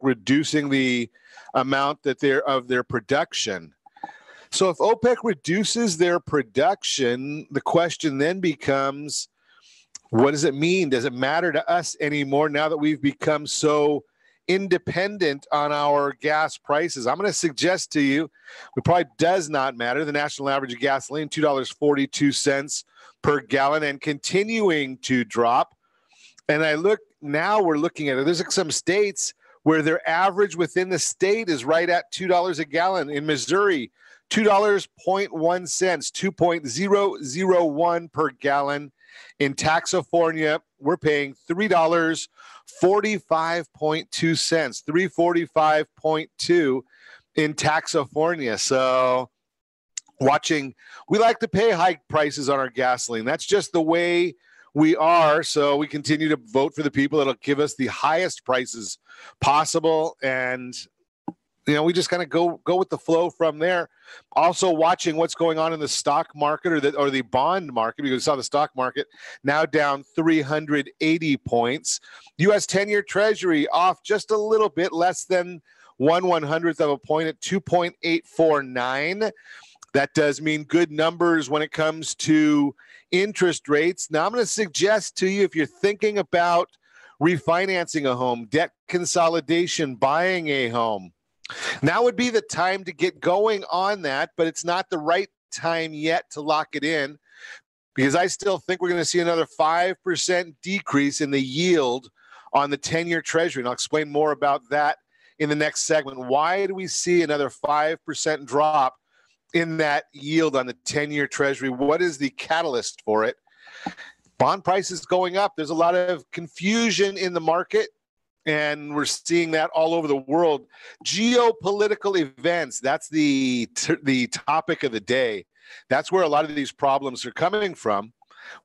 reducing the amount that of their production. So if OPEC reduces their production, the question then becomes, what does it mean? Does it matter to us anymore now that we've become so independent on our gas prices? I'm going to suggest to you, it probably does not matter. The national average of gasoline, $2.42 per gallon, and continuing to drop. And we're looking at it. There's some states where their average within the state is right at $2 a gallon. In Missouri, $2.01, 2.001 per gallon. In California, we're paying $3.45.2, 345.2 in California. So we like to pay high prices on our gasoline. That's just the way we are. So we continue to vote for the people that'll give us the highest prices possible. And we just kind of go with the flow from there. Also watching what's going on in the stock market or the bond market, because we saw the stock market now down 380 points. U.S. 10-year Treasury off just a little bit, less than 1/100th of a point at 2.849. That does mean good numbers when it comes to interest rates. Now, I'm going to suggest to you, if you're thinking about refinancing a home, debt consolidation, buying a home, now would be the time to get going on that, but it's not the right time yet to lock it in, because I still think we're going to see another 5% decrease in the yield on the 10-year Treasury. And I'll explain more about that in the next segment. Why do we see another 5% drop in that yield on the 10-year Treasury? What is the catalyst for it? Bond prices going up. There's a lot of confusion in the market, and we're seeing that all over the world. Geopolitical events, that's the topic of the day. That's where a lot of these problems are coming from.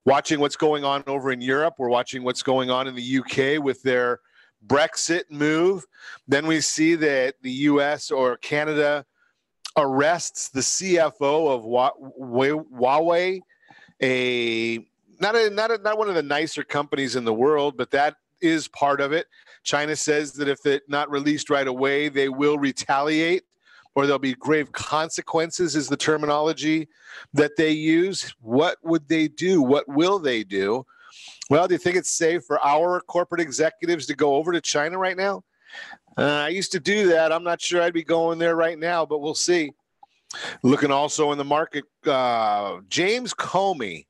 Watching what's going on over in Europe. We're watching what's going on in the UK with their Brexit move. Then we see that the US or Canada arrests the CFO of Huawei, not one of the nicer companies in the world, but that is part of it. China says that if it's not released right away, they will retaliate, or there'll be grave consequences, is the terminology that they use. What would they do? What will they do? Well, do you think it's safe for our corporate executives to go over to China right now? I used to do that. I'm not sure I'd be going there right now, but we'll see. Looking also in the market, James Comey.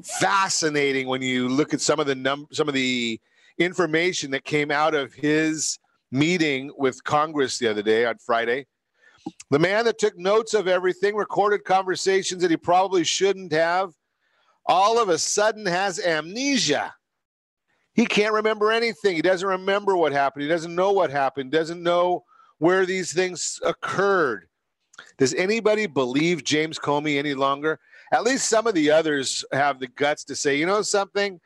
Fascinating when you look at some of the information that came out of his meeting with Congress the other day on Friday. The man that took notes of everything, recorded conversations that he probably shouldn't have, all of a sudden has amnesia. He can't remember anything. He doesn't remember what happened. He doesn't know what happened. Doesn't know where these things occurred. Does anybody believe James Comey any longer? At least some of the others have the guts to say, you know something?